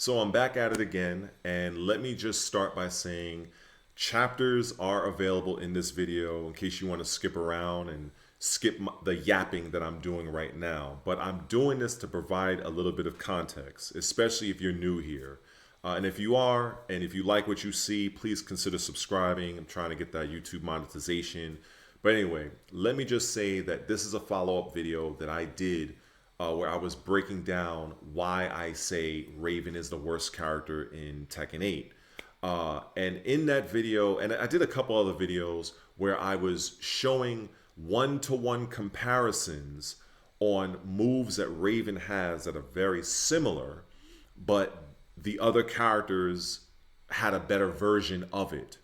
So I'm back at it again, and let me just start by saying chapters are available in this video in case you want to skip around and skip the yapping that I'm doing right now. But I'm doing this to provide a little bit of context, especially if you're new here. And if you are, and if you like what you see, please consider subscribing. I'm trying to get that YouTube monetization. But anyway, let me just say that this is a follow-up video that I did where I was breaking down why I say Raven is the worst character in Tekken 8. And in that video, and I did a couple other videos where I was showing one-to-one comparisons on moves that Raven has that are very similar, but the other characters had a better version of it.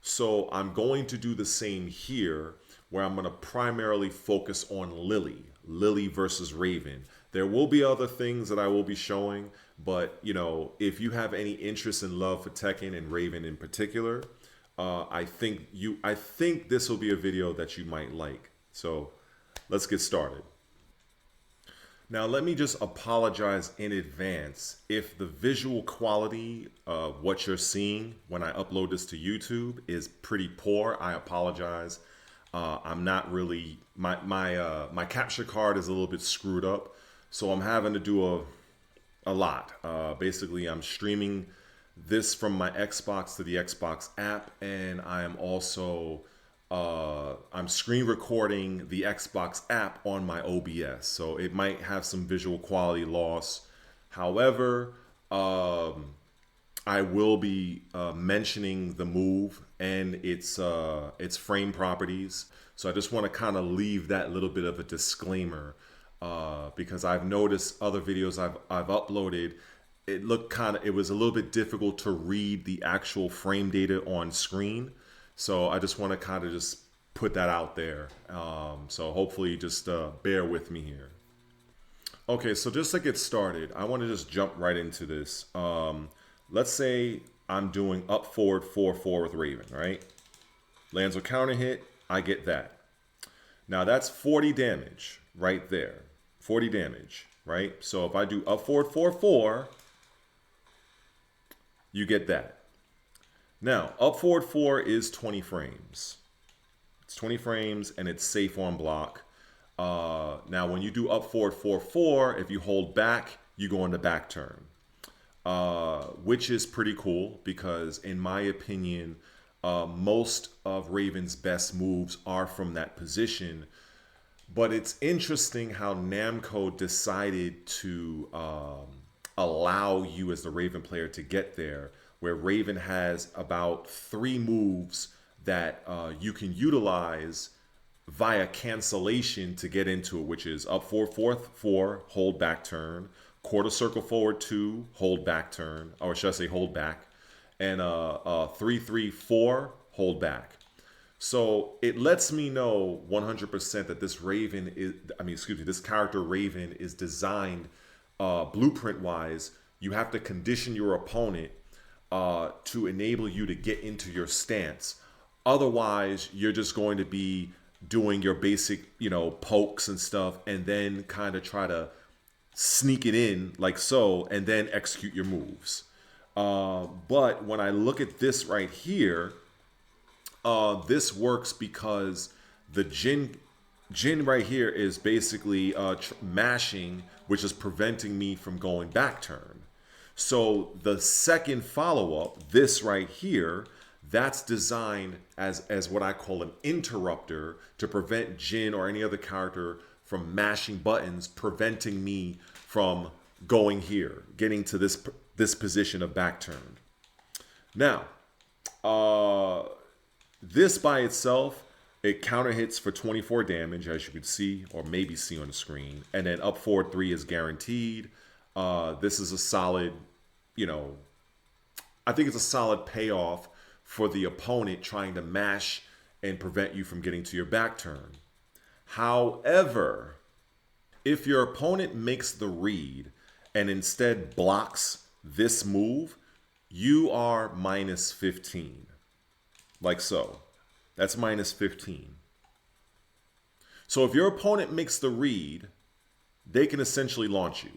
So I'm going to do the same here, where I'm going to primarily focus on Lili versus Raven. There will be other things that I will be showing, but you know, if you have any interest and love for Tekken and Raven in particular, I think this will be a video that you might like. So let's get started. Now, let me just apologize in advance if the visual quality of what you're seeing when I upload this to YouTube is pretty poor. I apologize. I'm not really, my capture card is a little bit screwed up, so I'm having to do a lot. Basically, I'm streaming this from my Xbox to the Xbox app, and I am also I'm screen recording the Xbox app on my OBS, so it might have some visual quality loss. However, I will be mentioning the move and its frame properties. So I just want to kind of leave that little bit of a disclaimer because I've noticed other videos I've uploaded. It was a little bit difficult to read the actual frame data on screen. So I just want to kind of just put that out there. So hopefully just bear with me here. Okay, so just to get started, I want to just jump right into this. Let's say I'm doing up forward 4-4 with Raven, right? Lands a counter hit, I get that. Now that's 40 damage right there. 40 damage, right? So if I do up forward 4-4, you get that. Now, up forward 4 is 20 frames. It's 20 frames and it's safe on block. Now, when you do up forward 4-4, if you hold back, you go into back turn. Which is pretty cool because, in my opinion, most of Raven's best moves are from that position. But it's interesting how Namco decided to allow you as the Raven player to get there, where Raven has about 3 moves that you can utilize via cancellation to get into it, which is up forward 4-4, hold back turn, quarter circle forward 2, hold back turn, or should I say hold back, and 3-3-4, hold back. So it lets me know 100% that this Raven is, this character Raven is designed blueprint wise. You have to condition your opponent to enable you to get into your stance. Otherwise, you're just going to be doing your basic, pokes and stuff, and then kind of try to sneak it in like so, and then execute your moves. But when I look at this right here, this works because the Jin right here is basically mashing, which is preventing me from going back turn. So the second follow-up, this right here, that's designed as what I call an interrupter to prevent Jin or any other character from mashing buttons, preventing me from going here, getting to this position of back turn. Now, this by itself, it counter hits for 24 damage, as you can see, or maybe see on the screen. And then up forward 3 is guaranteed. This is a solid, I think it's a solid payoff for the opponent trying to mash and prevent you from getting to your back turn. However, if your opponent makes the read and instead blocks this move, you are minus 15. Like so. That's minus 15. So if your opponent makes the read, they can essentially launch you.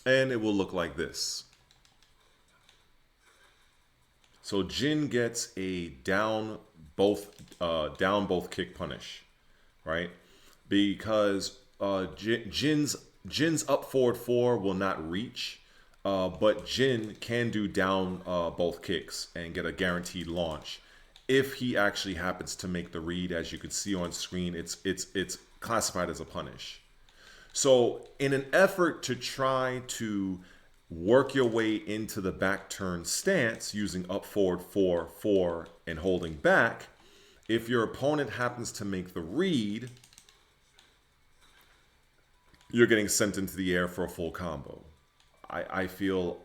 And it will look like this. So Jin gets a down both kick punish, right? Because Jin's up forward four will not reach, but Jin can do down both kicks and get a guaranteed launch if he actually happens to make the read. As you can see on screen, it's classified as a punish. So in an effort to try to work your way into the back turn stance using up forward 4-4 and holding back, if your opponent happens to make the read, you're getting sent into the air for a full combo. I feel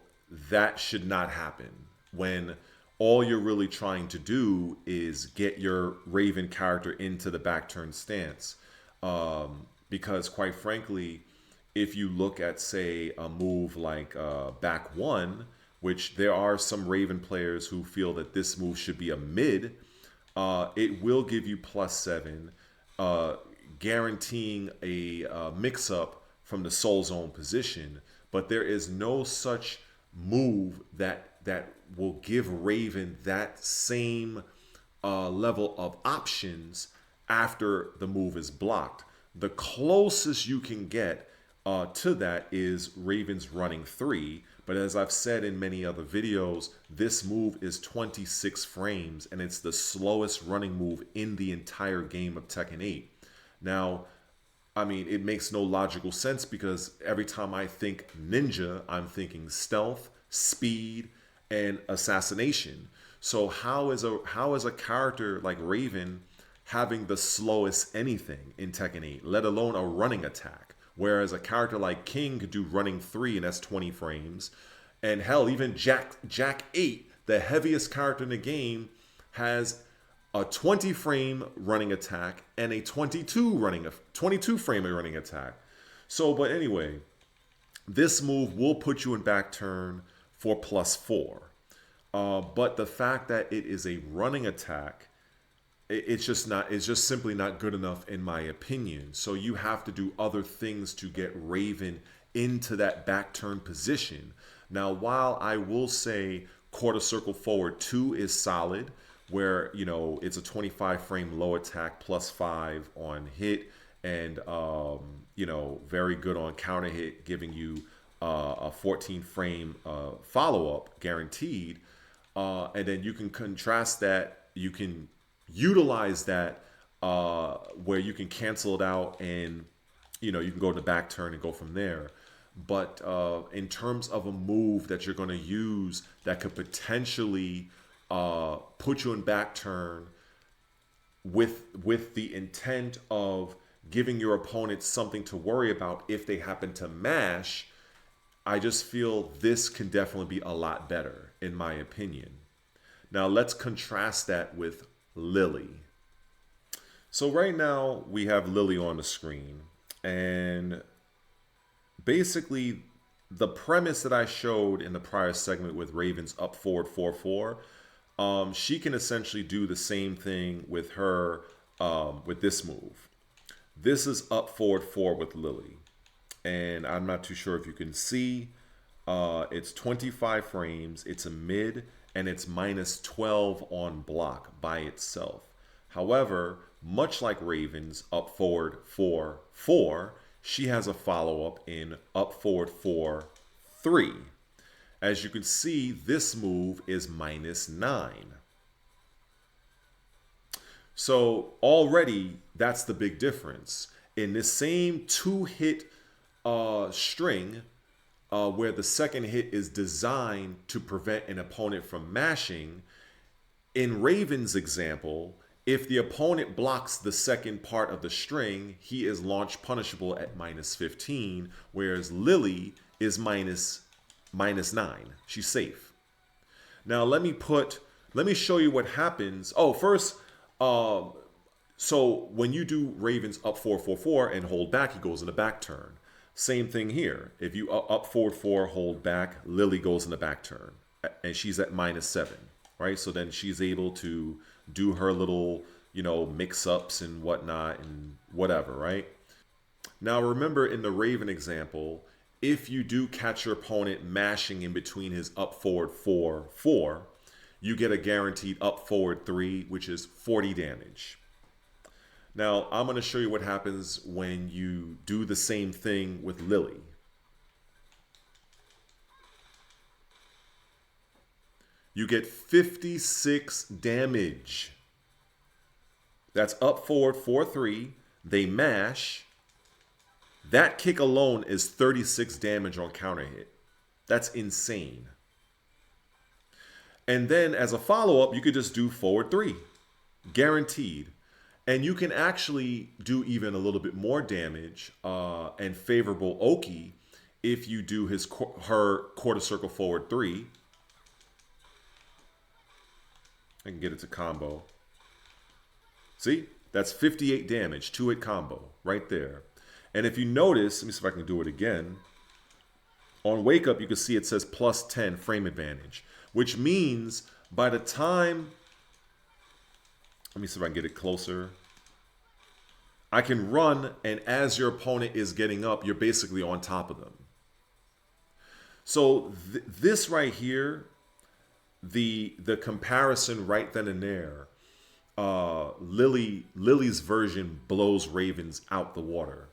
that should not happen when all you're really trying to do is get your Raven character into the back turn stance. Because quite frankly, if you look at, say, a move like back one, which there are some Raven players who feel that this move should be a mid, it will give you +7, guaranteeing a mix-up from the soul zone position. But there is no such move that will give Raven that same level of options after the move is blocked. The closest you can get to that is Raven's running 3. But as I've said in many other videos, this move is 26 frames and it's the slowest running move in the entire game of Tekken 8. Now, I mean, it makes no logical sense because every time I think ninja, I'm thinking stealth, speed, and assassination. So how is a character like Raven having the slowest anything in Tekken 8, let alone a running attack? Whereas a character like King could do running 3 and that's 20 frames. And hell, even Jack 8, the heaviest character in the game, has a 20 frame running attack and a 22 frame running attack. So, but anyway, this move will put you in back turn for +4. But the fact that it is a running attack, it's just simply not good enough in my opinion. So you have to do other things to get Raven into that back turn position. Now, while I will say quarter circle forward 2 is solid, where, you know, it's a 25 frame low attack +5 on hit and, you know, very good on counter hit, giving you a 14 frame follow-up guaranteed. And then you can contrast that, you can utilize that where you can cancel it out and, you know, you can go to the back turn and go from there. But in terms of a move that you're going to use that could potentially put you in back turn with the intent of giving your opponent something to worry about if they happen to mash, I just feel this can definitely be a lot better, in my opinion. Now let's contrast that with Lili. So right now we have Lili on the screen, and basically the premise that I showed in the prior segment with Raven's up forward 4-4, she can essentially do the same thing with her with this move. This is up forward 4 with Lili, and I'm not too sure if you can see. It's 25 frames, it's a mid, and it's -12 on block by itself. However, much like Raven's up forward 4-4, she has a follow-up in up forward 4-3. As you can see, this move is -9. So already that's the big difference. In this same 2-hit string, where the second hit is designed to prevent an opponent from mashing, in Raven's example, if the opponent blocks the second part of the string, he is launch punishable at -15, whereas Lili is -9. She's safe. Now let me show you what happens. Oh, first, so when you do Raven's up 4-4-4 and hold back, he goes in the back turn. Same thing here. If you up forward 4, hold back, Lili goes in the back turn, and she's at -7, right? So then she's able to do her little, you know, mix-ups and whatnot and whatever, right? Now remember, in the Raven example, if you do catch your opponent mashing in between his up forward 4-4, you get a guaranteed up forward 3, which is 40 damage. Now, I'm going to show you what happens when you do the same thing with Lili. You get 56 damage. That's up forward 4-3. They mash. That kick alone is 36 damage on counter hit. That's insane. And then as a follow-up, you could just do forward 3. Guaranteed. And you can actually do even a little bit more damage and favorable Oki if you do her quarter circle forward 3. I can get it to combo. See? That's 58 damage, 2-hit combo right there. And if you notice, let me see if I can do it again. On wake up, you can see it says plus 10 frame advantage, which means by the time, let me see if I can get it closer. I can run, and as your opponent is getting up, you're basically on top of them. So this right here, the comparison right then and there, Lili's version blows Raven's out the water.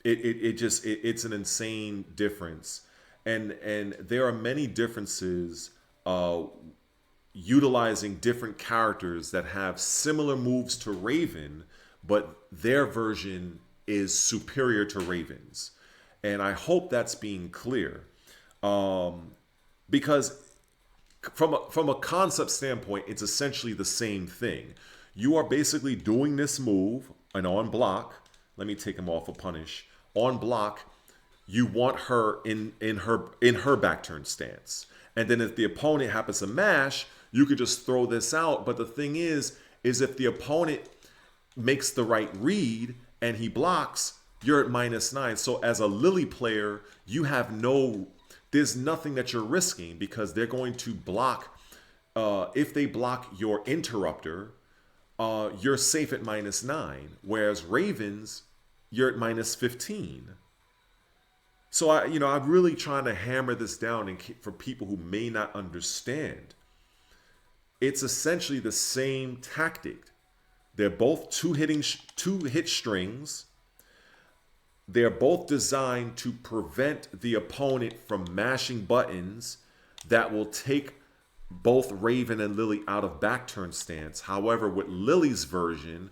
It's an insane difference, and there are many differences utilizing different characters that have similar moves to Raven, but their version is superior to Raven's, and I hope that's being clear, because from a concept standpoint, it's essentially the same thing. You are basically doing this move, and on block, let me take him off a punish. On block, you want her in her back turn stance. And then if the opponent happens to mash, you could just throw this out. But the thing is if the opponent makes the right read and he blocks, you're at -9. So as a Lili player, you have there's nothing that you're risking, because they're going to block. If they block your interrupter, you're safe at -9. Whereas Ravens, you're at -15. So I'm really trying to hammer this down, and for people who may not understand, it's essentially the same tactic. They're both two-hit strings. They're both designed to prevent the opponent from mashing buttons that will take both Raven and Lili out of back turn stance. However, with Lili's version,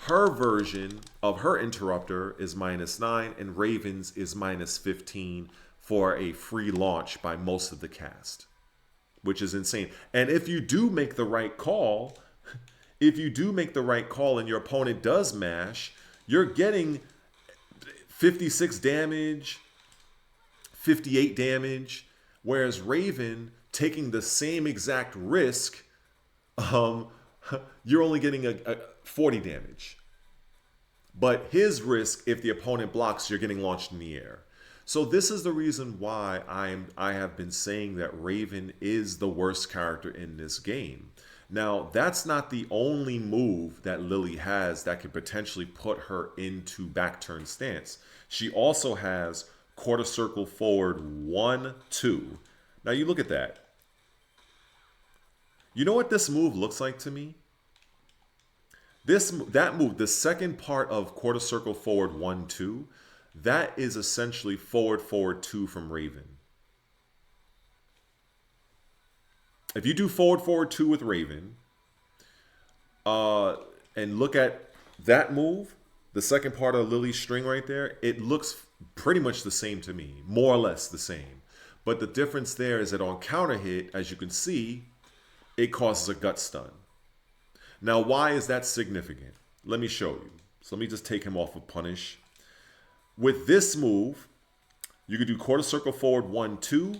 her version of her interrupter is -9 and Raven's is -15 for a free launch by most of the cast, which is insane. And if you do make the right call, and your opponent does mash, you're getting 56 damage, 58 damage, whereas Raven, taking the same exact risk, you're only getting a 40 damage. But his risk, if the opponent blocks, you're getting launched in the air. So this is the reason why I have been saying that Raven is the worst character in this game. Now, that's not the only move that Lili has that could potentially put her into back turn stance. She also has quarter circle forward 1-2. Now you look at that. You know what this move looks like to me? That move, the second part of quarter circle forward 1-2, that is essentially forward 2 from Raven. If you do forward 2 with Raven, and look at that move, the second part of Lili's string right there, it looks pretty much the same to me, more or less the same. But the difference there is that on counter hit, as you can see, it causes a gut stun. Now, why is that significant? Let me show you. So let me just take him off of punish. With this move, you can do quarter circle forward 1-2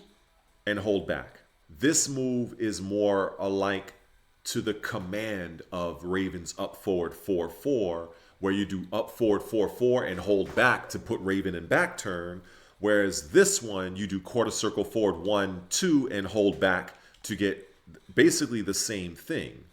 and hold back. This move is more alike to the command of Raven's up forward 4-4, where you do up forward 4-4 and hold back to put Raven in back turn. Whereas this one, you do quarter circle forward 1-2 and hold back to get basically the same thing.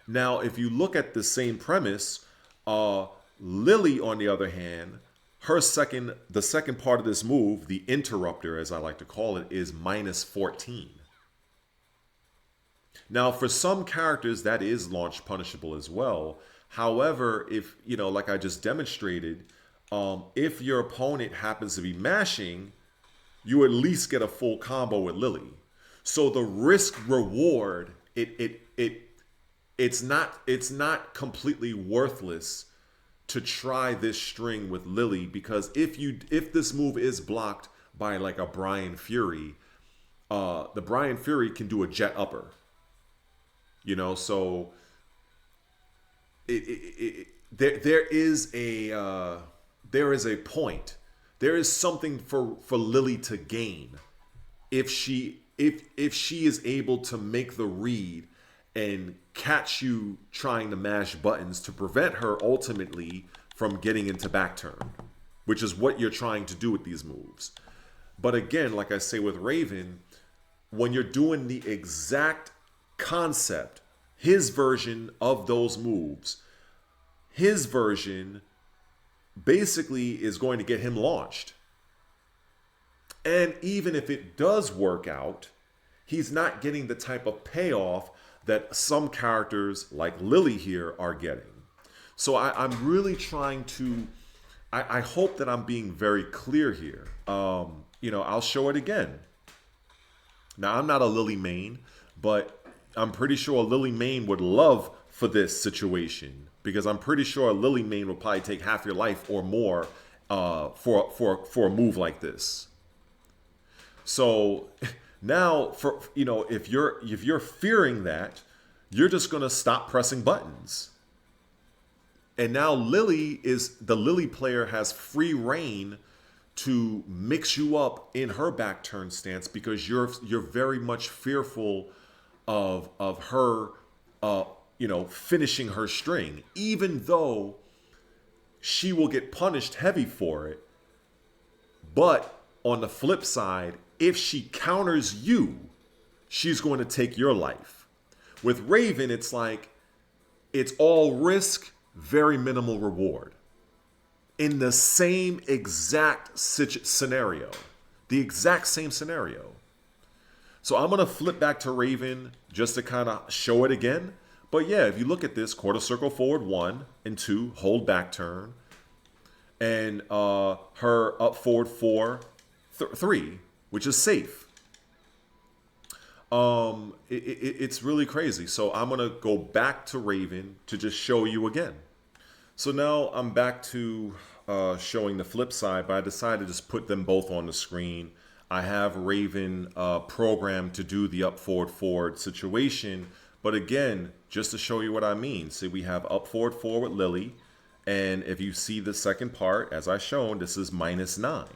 Now, if you look at the same premise, Lili, on the other hand, the second part of this move, the interrupter, as I like to call it, is -14. Now, for some characters, that is launch punishable as well. However, if, like I just demonstrated, if your opponent happens to be mashing, you at least get a full combo with Lili. So the risk reward, it's not completely worthless to try this string with Lili, because if this move is blocked by like a Brian Fury, the Brian Fury can do a jet upper. So there is a point. There is something for Lili to gain if she is able to make the read and catch you trying to mash buttons to prevent her ultimately from getting into back turn, which is what you're trying to do with these moves. But again, like I say with Raven, when you're doing the exact concept, his version of those moves, his version basically is going to get him launched. And even if it does work out, he's not getting the type of payoff that some characters like Lili here are getting. So I'm really trying to, I hope that I'm being very clear here. I'll show it again. Now, I'm not a Lili main, but I'm pretty sure a Lili main would love for this situation, because I'm pretty sure a Lili main will probably take half your life or more for a move like this. So now, if you're fearing that, you're just gonna stop pressing buttons. And now the Lili player has free reign to mix you up in her back turn stance, because you're very much fearful of her finishing her string, even though she will get punished heavy for it. But on the flip side, if she counters you, she's going to take your life. With Raven, it's like it's all risk, very minimal reward. In the same exact scenario. The exact same scenario. So I'm going to flip back to Raven just to kind of show it again. But yeah, if you look at this, quarter circle forward 1 and 2, hold back turn. And her up forward 4, 3, which is safe. It's really crazy. So I'm going to go back to Raven to just show you again. So now I'm back to showing the flip side, but I decided to just put them both on the screen. I have Raven programmed to do the up forward forward situation, but again, just to show you what I mean. See, we have up forward 4 with Lili, and if you see the second part, as I shown, this is -9.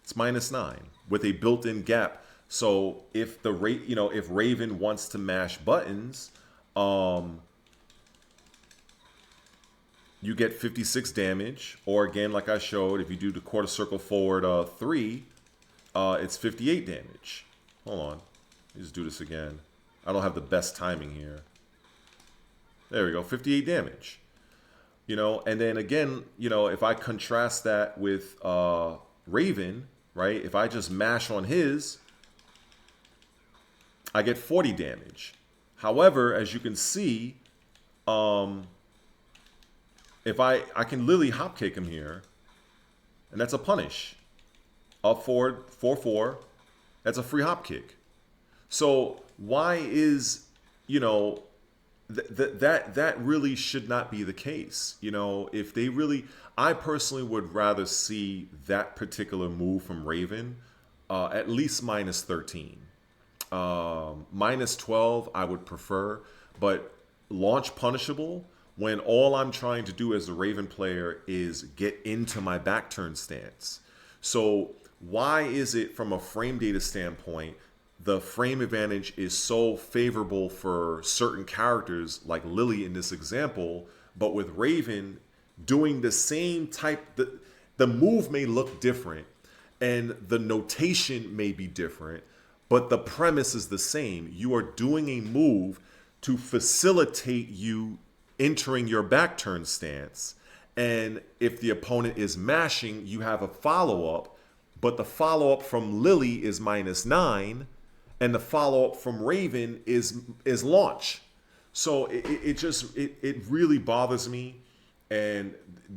It's -9 with a built-in gap. So if if Raven wants to mash buttons, you get 56 damage. Or again, like I showed, if you do the quarter circle forward 3, it's 58 damage. Hold on. Let me just do this again. I don't have the best timing here. There we go, 58 damage. And then again, if I contrast that with Raven, right? If I just mash on his, I get 40 damage. However, as you can see, if I can literally hop kick him here, and that's a punish. Up forward 4-4, that's a free hop kick. So why is that really should not be the case? If they really, I personally would rather see that particular move from Raven at least -13. -12 I would prefer, but launch punishable when all I'm trying to do as a Raven player is get into my back turn stance. So why is it from a frame data standpoint, the frame advantage is so favorable for certain characters like Lili in this example, but with Raven doing the same type, the move may look different and the notation may be different, but the premise is the same. You are doing a move to facilitate you entering your back turn stance. And if the opponent is mashing, you have a follow-up, but the follow-up from Lili is -9, and the follow up from Raven is launch. So it really bothers me. And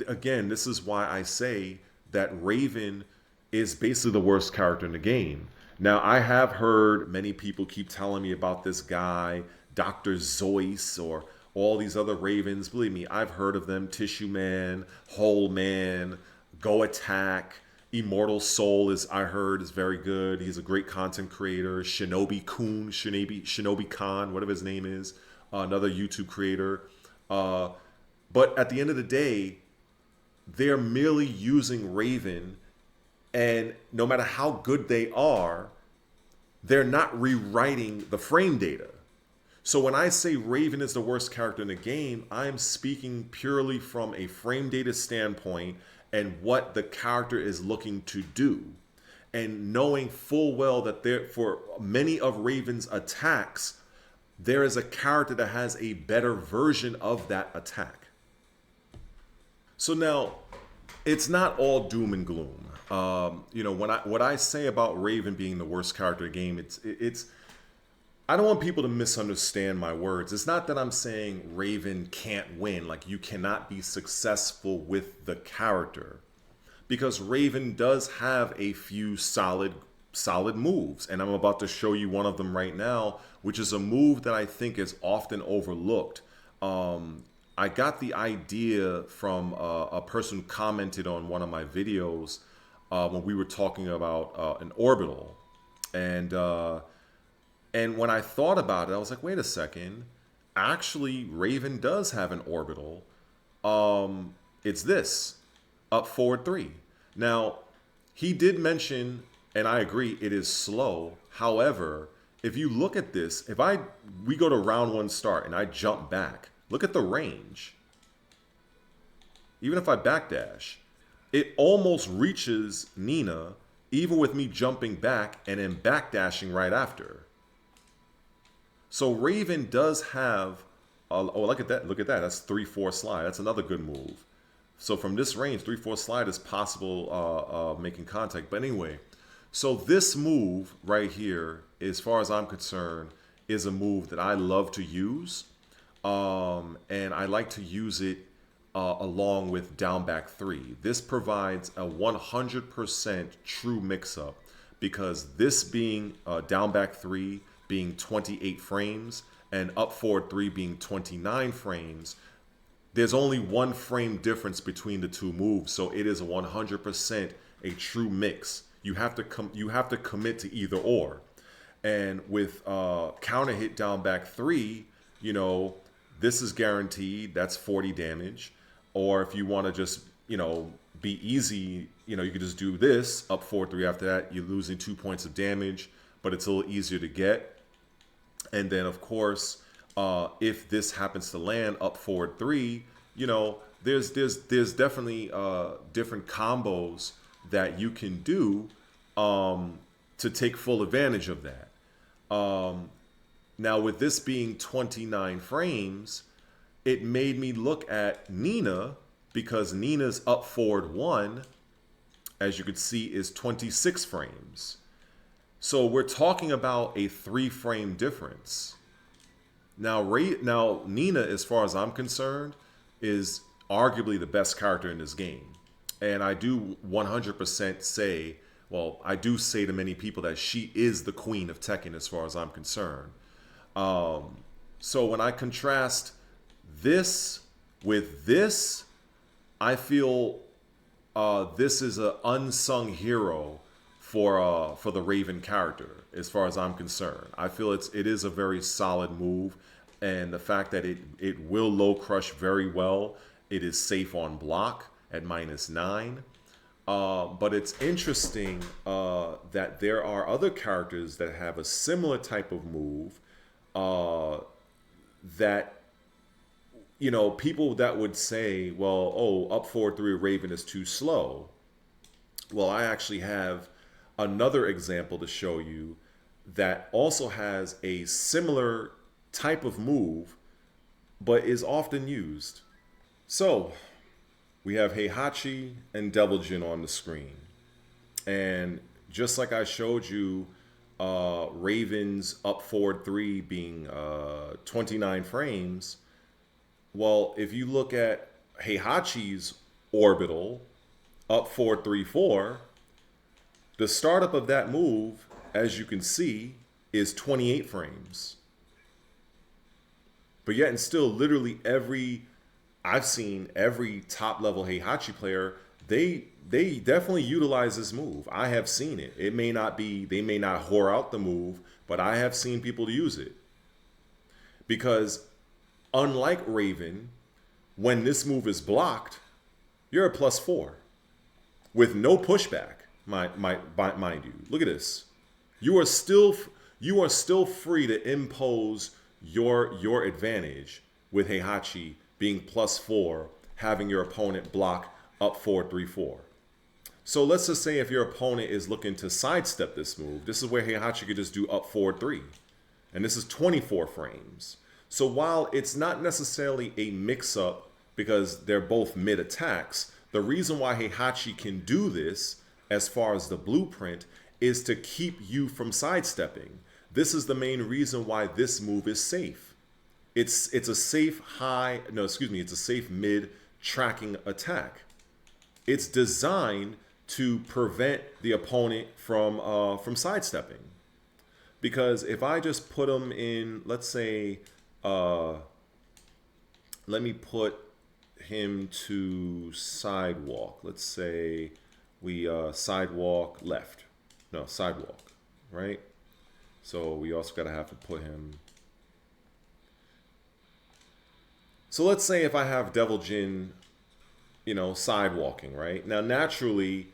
again, this is why I say that Raven is basically the worst character in the game. Now, I have heard many people keep telling me about this guy, Dr. Zeus, or all these other Ravens. Believe me, I've heard of them. Tissue Man, Whole Man, Go Attack. Immortal Soul is, I heard, is very good. He's a great content creator. Shinobi Khan, whatever his name is, another YouTube creator. But at the end of the day, they're merely using Raven, and no matter how good they are, they're not rewriting the frame data. So when I say Raven is the worst character in the game, I'm speaking purely from a frame data standpoint and what the character is looking to do. And knowing full well that there, for many of Raven's attacks, there is a character that has a better version of that attack. So now, it's not all doom and gloom. What I say about Raven being the worst character in the game, it's I don't want people to misunderstand my words. It's not that I'm saying Raven can't win, like you cannot be successful with the character, because Raven does have a few solid moves, and I'm about to show you one of them right now, which is a move that I think is often overlooked. I got the idea from a person who commented on one of my videos when we were talking about an orbital, and when I thought about it, I was like, wait a second. Actually, Raven does have an orbital. It's this, up forward 3. Now, he did mention, and I agree, it is slow. However, if you look at this, we go to round 1 start and I jump back, look at the range. Even if I backdash, it almost reaches Nina, even with me jumping back and then backdashing right after. So Raven does have, look at that, that's 3-4 slide. That's another good move. So from this range, 3-4 slide is possible making contact. But anyway, so this move right here, as far as I'm concerned, is a move that I love to use. And I like to use it along with down back 3. This provides a 100% true mix-up, because this being down back 3 being 28 frames and up forward 3 being 29 frames, there's only 1 frame difference between the two moves. So it is 100% a true mix. You have to commit to either or. And with counter hit down back 3, this is guaranteed. That's 40 damage. Or if you want to just, be easy, you could just do this, up forward 3 after that. You're losing 2 points of damage, but it's a little easier to get. And then, of course, if this happens to land up forward 3, there's definitely different combos that you can do to take full advantage of that. Now, with this being 29 frames, it made me look at Nina, because Nina's up forward 1, as you can see, is 26 frames. So we're talking about a 3-frame difference. Now Nina, as far as I'm concerned, is arguably the best character in this game. And I do 100% say, well, I do say to many people that she is the queen of Tekken as far as I'm concerned. So when I contrast this with this, I feel this is an unsung hero for the Raven character, as far as I'm concerned. I feel it is a very solid move, and the fact that it will low crush very well. It is safe on block at -9. But it's interesting that there are other characters that have a similar type of move that, people that would say, well, oh, up forward 3 Raven is too slow. Well, I actually have another example to show you that also has a similar type of move, but is often used. So we have Heihachi and Devil Jin on the screen. And just like I showed you Raven's up forward 3 being 29 frames. Well, if you look at Heihachi's orbital up 4-3-4, the startup of that move, as you can see, is 28 frames. But yet and still, literally I've seen every top level Heihachi player, they definitely utilize this move. I have seen it. It may not be, they may not whore out the move, but I have seen people use it. Because unlike Raven, when this move is blocked, you're a +4 with no pushback. Mind you, look at this. You are still free to impose your advantage with Heihachi being +4, having your opponent block up 4-3-4. So let's just say if your opponent is looking to sidestep this move, this is where Heihachi could just do up 4-3, and this is 24 frames. So while it's not necessarily a mix-up because they're both mid attacks, the reason why Heihachi can do this as far as the blueprint is to keep you from sidestepping. This is the main reason why this move is safe. It's a safe it's a safe mid tracking attack. It's designed to prevent the opponent from sidestepping. Because if I just put them in, let's say, let me put him to sidewalk. Let's say we sidewalk left. No, sidewalk, right? So we also gotta have to put him. So let's say if I have Devil Jin, sidewalking, right? Now naturally,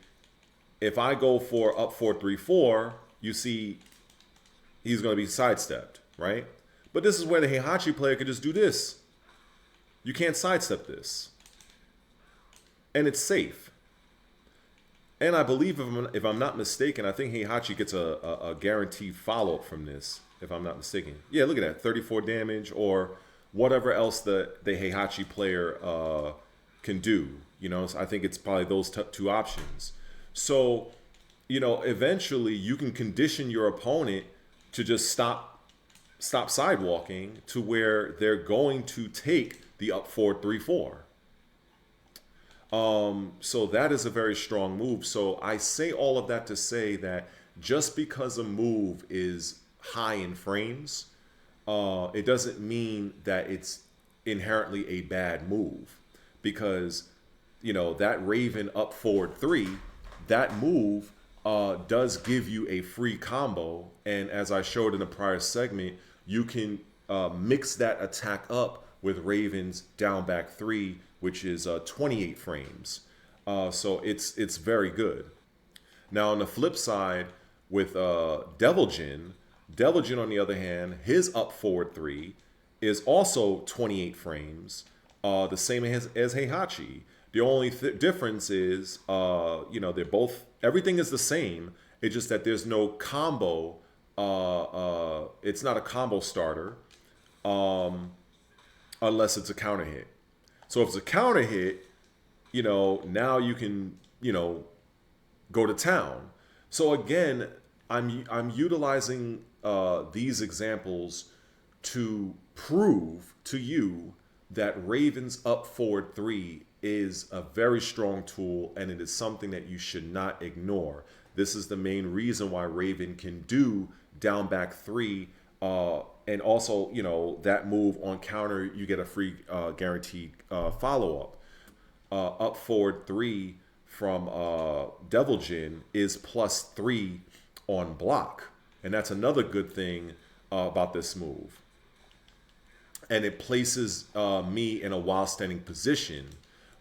if I go for up 4-3-4, you see he's gonna be sidestepped, right? But this is where the Heihachi player could just do this. You can't sidestep this. And it's safe. And I believe, if I'm not mistaken, I think Heihachi gets a guaranteed follow-up from this, if I'm not mistaken. Yeah, look at that, 34 damage or whatever else the Heihachi player can do. So I think it's probably those two options. So, eventually you can condition your opponent to just stop sidewalking to where they're going to take the up 4-3-4. So that is a very strong move. So I say all of that to say that just because a move is high in frames, it doesn't mean that it's inherently a bad move. Because, that Raven up forward 3, that move does give you a free combo. And as I showed in the prior segment, you can mix that attack up with Raven's down back 3, which is 28 frames. So it's very good. Now on the flip side with Devil Jin on the other hand, his up forward 3 is also 28 frames, the same as Heihachi. The only difference is, they're both, everything is the same. It's just that there's no combo. It's not a combo starter unless it's a counter hit. So if it's a counter hit, now you can, go to town. So again, I'm utilizing these examples to prove to you that Raven's up forward 3 is a very strong tool, and it is something that you should not ignore. This is the main reason why Raven can do down back 3, and also, that move on counter, you get a free guaranteed follow-up. Up forward 3 from Devil Jin is +3 on block. And that's another good thing about this move. And it places me in a while standing position,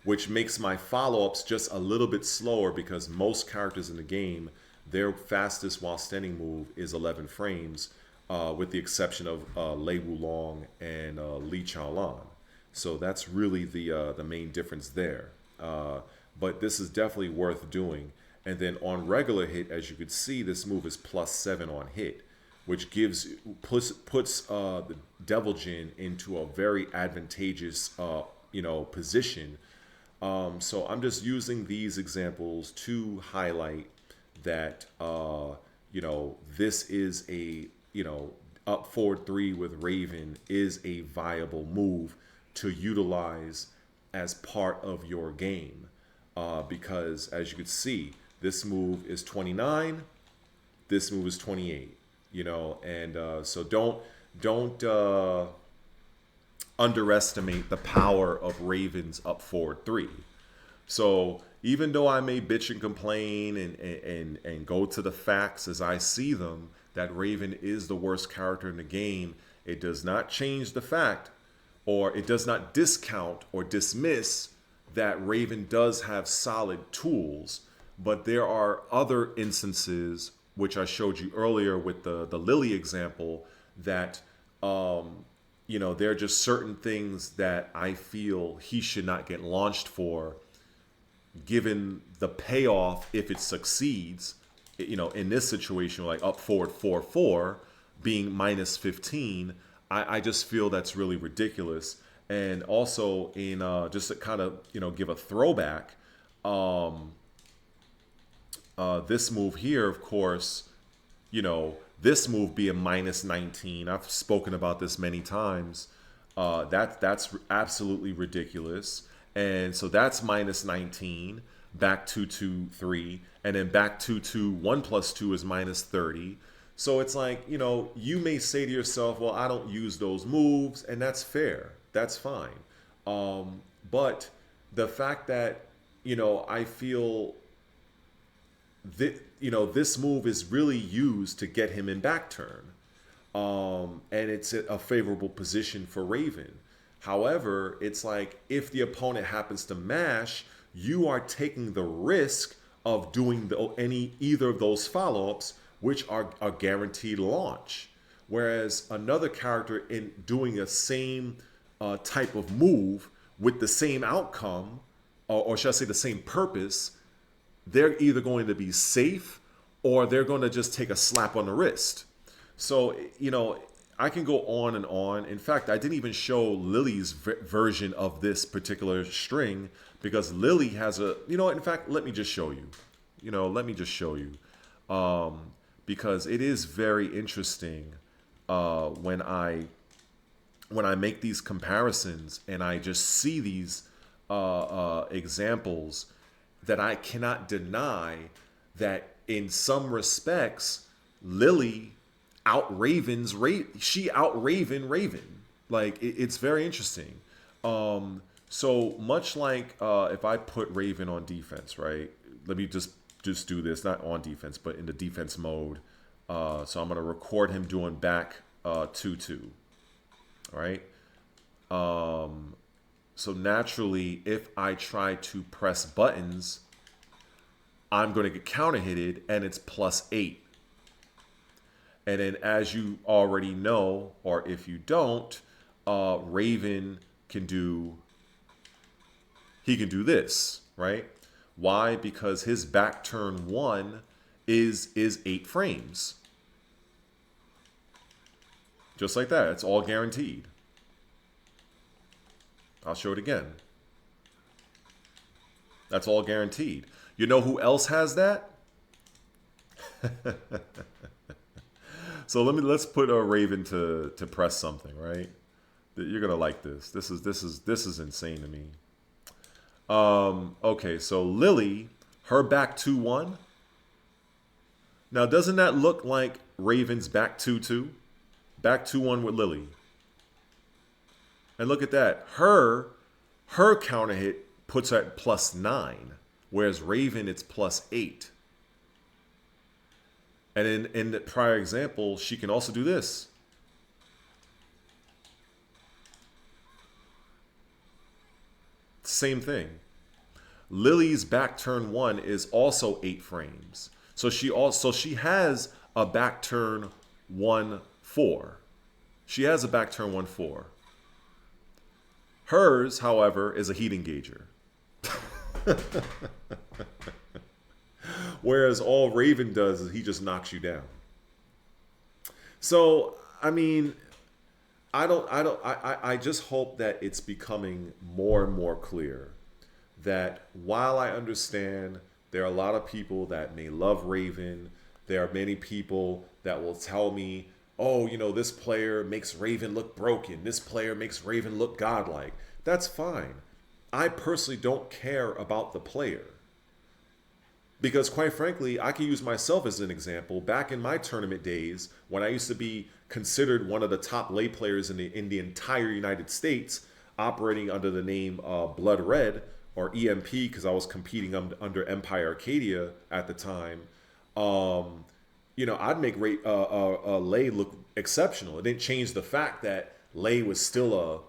which makes my follow-ups just a little bit slower because most characters in the game, their fastest while standing move is 11 frames. With the exception of Lei Wulong and Li Chaolan. So that's really the main difference there. But this is definitely worth doing. And then on regular hit, as you could see, this move is +7 on hit, which puts the Devil Jin into a very advantageous position. So I'm just using these examples to highlight that this is a, up forward 3 with Raven is a viable move to utilize as part of your game. Because as you could see, this move is 29, this move is 28, and so don't underestimate the power of Raven's up forward 3. So even though I may bitch and complain and go to the facts as I see them, that Raven is the worst character in the game, it does not change the fact, or it does not discount or dismiss that Raven does have solid tools. But there are other instances, which I showed you earlier with the Lili example, that there are just certain things that I feel he should not get launched for, given the payoff if it succeeds. In this situation, like up forward 4-4 being minus 15, I just feel that's really ridiculous. And also in just to kind of give a throwback, this move here, of course, this move being minus 19. I've spoken about this many times. That's absolutely ridiculous. And so that's minus 19, back 2-2-3, and then back 2-2, 1 plus 2 is minus 30. So it's like, you may say to yourself, well, I don't use those moves, and that's fair. That's fine. But the fact that, I feel that, this move is really used to get him in back turn. And it's a favorable position for Raven. However, it's like if the opponent happens to mash, you are taking the risk of doing either of those follow-ups, which are a guaranteed launch. Whereas another character in doing a same type of move with the same outcome, or should I say the same purpose, they're either going to be safe or they're going to just take a slap on the wrist. So, I can go on and on. In fact, I didn't even show Lili's version of this particular string, because Lili has in fact, let me just show you. Because it is very interesting when I make these comparisons and I just see these examples, that I cannot deny that in some respects, Lili she out Raven Raven. Like it's very interesting. So much like if I put Raven on defense, right? Let me just do this, not on defense, but in the defense mode. So I'm gonna record him doing back 2-2. All right. So naturally, if I try to press buttons, I'm going to get counter hitted, and it's +8. And then, as you already know, or if you don't, Raven can do this, right? Why? Because his back turn 1 is 8 frames. Just like that. It's all guaranteed. I'll show it again. That's all guaranteed. You know who else has that? So let's put a Raven to press something, right? You're gonna like this. This is insane to me. Okay, so Lili, her back 2-1. Now, doesn't that look like Raven's back 2-2? Back 2-1 with Lili. And look at that. Her counter hit puts her at +9, whereas Raven, it's +8. And in the prior example, she can also do this. Same thing. Lili's back turn 1 is also 8 frames. So she has a back turn 1-4. She has a back turn 1-4. Hers, however, is a heat engager. Whereas all Raven does is he just knocks you down. So, I mean, I just hope that it's becoming more and more clear that while I understand there are a lot of people that may love Raven, There are many people that will tell me, oh, you know, this player makes Raven look broken. This player makes Raven look godlike. That's fine. I personally don't care about the player. Because quite frankly, I can use myself as an example. Back in my tournament days, when I used to be considered one of the top lay players in the entire United States, operating under the name Blood Red, or EMP, because I was competing under Empire Arcadia at the time, you know, I'd make Lei look exceptional. It didn't change the fact that Lei was still a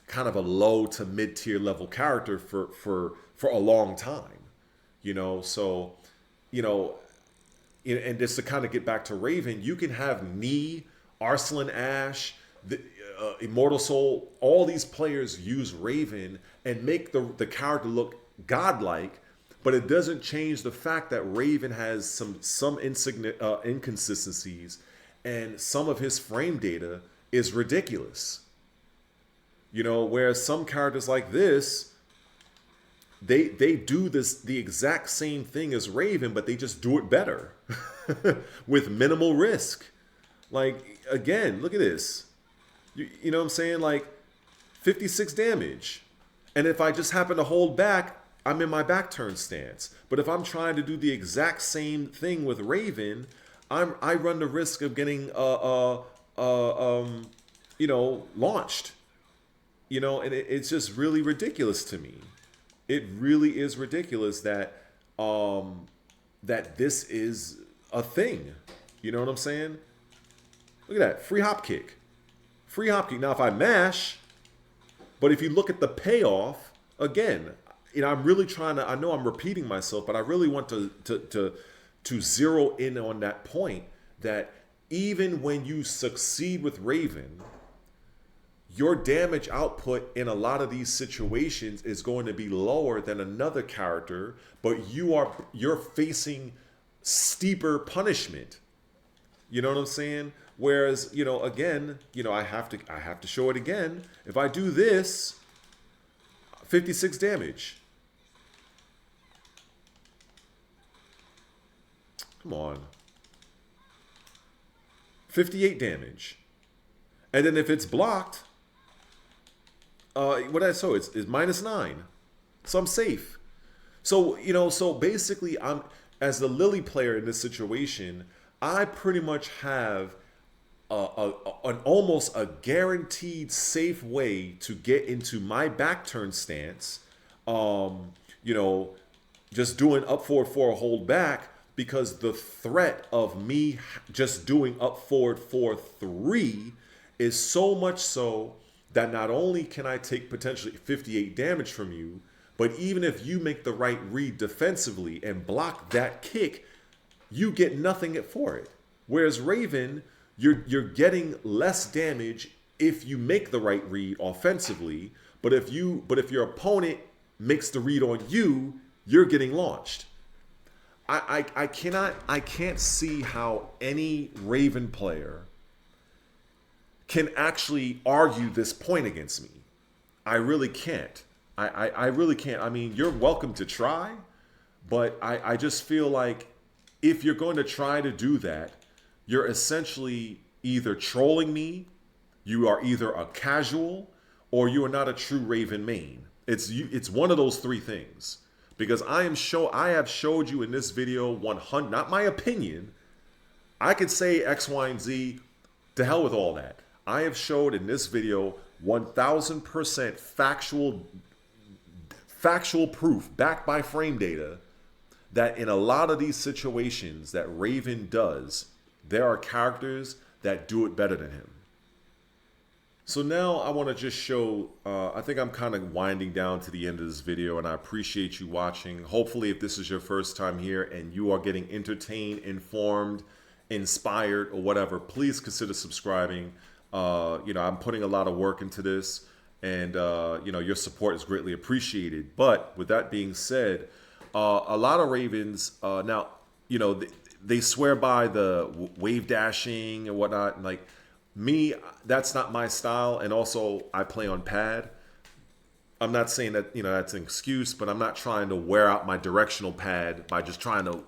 kind of a low to mid tier level character for a long time. You know, so, you know, and just to kind of get back to Raven, you can have Knee, Arslan Ash, Immortal Soul, all these players use Raven and make the character look godlike, but it doesn't change the fact that Raven has some inconsistencies, and some of his frame data is ridiculous. You know, whereas some characters like this, they do the exact same thing as Raven, but they just do it better with minimal risk. Like, again, look at this. You know what I'm saying? Like 56 damage. And if I just happen to hold back, I'm in my back turn stance. But if I'm trying to do the exact same thing with Raven, I run the risk of getting you know, launched. You know, and it's just really ridiculous to me. It really is ridiculous that that this is a thing. You know what I'm saying? Look at that. Free hop kick. Free hop kick. Now, if I mash, but if you look at the payoff, again, you know, I'm really trying to, I know I'm repeating myself, but I really want to zero in on that point that even when you succeed with Raven, your damage output in a lot of these situations is going to be lower than another character, but you're facing steeper punishment. You know what I'm saying? Whereas, you know, again, you know, I have to show it again. If I do this, 56 damage. Come on. 58 damage. And then if it's blocked, what I saw is -9, so I'm safe. So, you know, so basically, I'm, as the Lili player in this situation, I pretty much have an almost a guaranteed safe way to get into my back turn stance. You know, just doing up forward 4 hold back, because the threat of me just doing up forward 4-3 is so much so that not only can I take potentially 58 damage from you, but even if you make the right read defensively and block that kick, you get nothing for it. Whereas Raven, you're getting less damage if you make the right read offensively, but if your opponent makes the read on you, you're getting launched. I can't see how any Raven player can actually argue this point against me. I really can't. I really can't. I mean, you're welcome to try, but I just feel like if you're going to try to do that, you're essentially either trolling me, you are either a casual, or you are not a true Raven main. It's one of those three things. Because I have showed you in this video 100, not my opinion. I could say X, Y, and Z. To hell with all that. I have showed in this video 1000% factual proof backed by frame data that in a lot of these situations that Raven does, there are characters that do it better than him. So now I want to just show, I think I'm kind of winding down to the end of this video, and I appreciate you watching. Hopefully, if this is your first time here and you are getting entertained, informed, inspired, or whatever, please consider subscribing. You know, I'm putting a lot of work into this, and you know, your support is greatly appreciated. But with that being said, a lot of Ravens now, you know, they swear by the wave dashing and whatnot. And like me, that's not my style. And also, I play on pad. I'm not saying that, that's an excuse, but I'm not trying to wear out my directional pad by just trying to,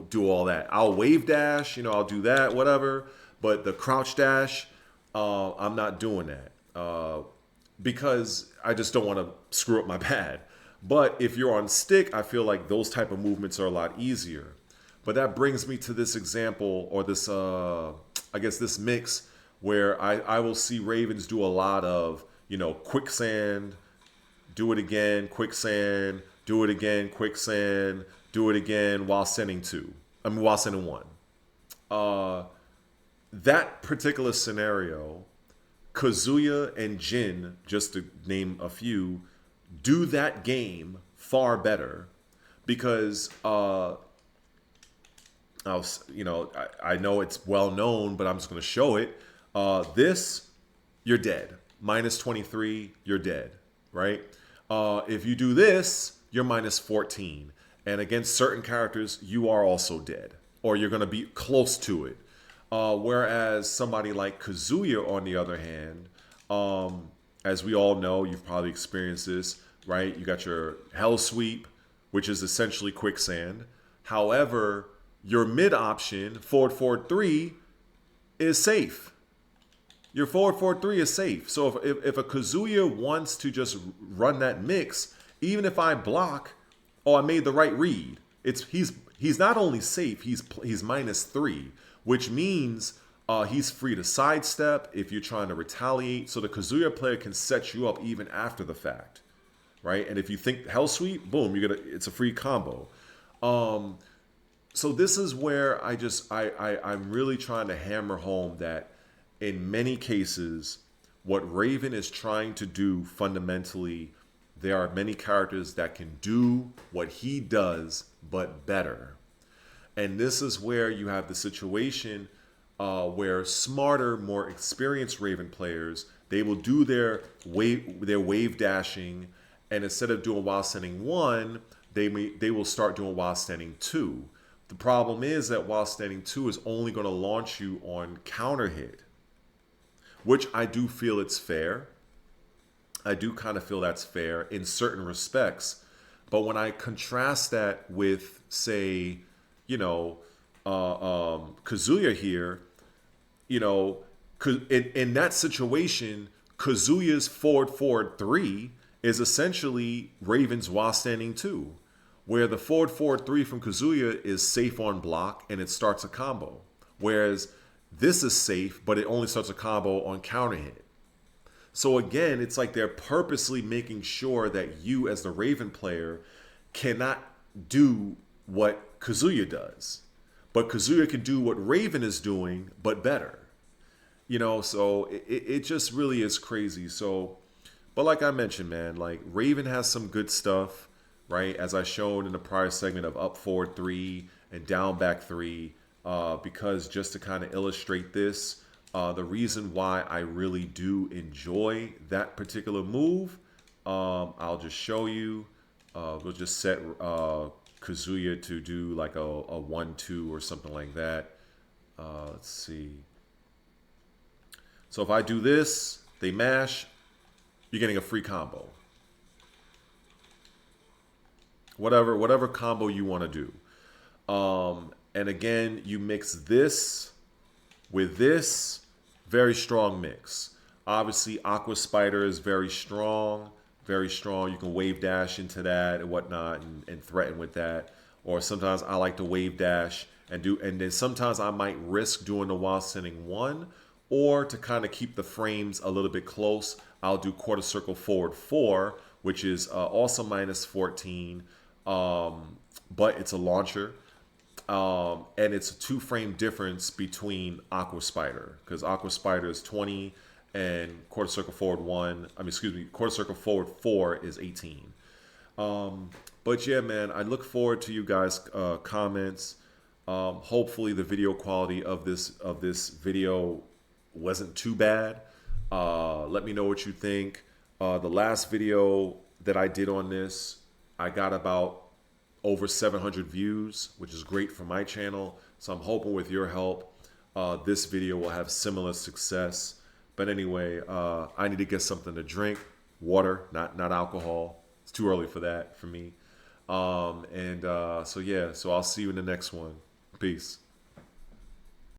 do all that. I'll wave dash, I'll do that, whatever. But the crouch dash, I'm not doing that because I just don't want to screw up my pad. But if you're on stick, I feel like those type of movements are a lot easier. But that brings me to this example, or this, I guess this mix where I will see Ravens do a lot of, quicksand, do it again, quicksand, do it again, quicksand, do it again while sending while sending one. That particular scenario, Kazuya and Jin, just to name a few, do that game far better because I know it's well known, but I'm just going to show it. This, you're dead. Minus 23, you're dead, right? If you do this, you're minus 14. And against certain characters, you are also dead, or you're going to be close to it. Whereas somebody like Kazuya, on the other hand, as we all know, you've probably experienced this, right? You got your Hell Sweep, which is essentially quicksand. However, your mid option, forward 3, is safe. Your forward 3 is safe. So if a Kazuya wants to just run that mix, even if I block, I made the right read. He's not only safe, he's minus 3, which means he's free to sidestep if you're trying to retaliate. So the Kazuya player can set you up even after the fact, right? And if you think Hell Sweep, boom, it's a free combo. So this is where I'm really trying to hammer home that in many cases, what Raven is trying to do fundamentally, there are many characters that can do what he does, but better. And this is where you have the situation where smarter, more experienced Raven players, they will do their wave dashing, and instead of doing while standing 1, they will start doing while standing 2. The problem is that while standing 2 is only going to launch you on counter hit, which I do feel it's fair. I do kind of feel that's fair in certain respects. But when I contrast that with, say, Kazuya here, in that situation, Kazuya's forward 3 is essentially Raven's while standing 2, where the forward 3 from Kazuya is safe on block and it starts a combo. Whereas this is safe, but it only starts a combo on counter hit. So again, it's like they're purposely making sure that you as the Raven player cannot do what Kazuya does. But Kazuya can do what Raven is doing, but better. So it just really is crazy. So, but like I mentioned, man, like Raven has some good stuff, right? As I showed in the prior segment of up forward 3 and down back 3. Because just to kind of illustrate this, the reason why I really do enjoy that particular move, I'll just show you. We'll just set Kazuya to do like a 1-2 or something like that. Let's see. So if I do this, they mash, you're getting a free combo. Whatever combo you want to do. And again, you mix this with this, very strong mix. Obviously, Aqua Spider is very strong, very strong. You can wave dash into that and whatnot and threaten with that. Or sometimes I like to wave dash and then sometimes I might risk doing the while sending 1, or to kind of keep the frames a little bit close, I'll do quarter circle forward 4, which is also minus 14, but it's a launcher. And it's a 2-frame difference between Aqua Spider, because Aqua Spider is 20 and quarter circle forward 4 is 18. But yeah, man, I look forward to you guys' comments. Hopefully the video quality of this video wasn't too bad. Let me know what you think. The last video that I did on this, I got about over 700 views, which is great for my channel. So I'm hoping with your help, this video will have similar success. But anyway, I need to get something to drink. water, not alcohol. It's too early for that for me. So yeah, so I'll see you in the next one. Peace.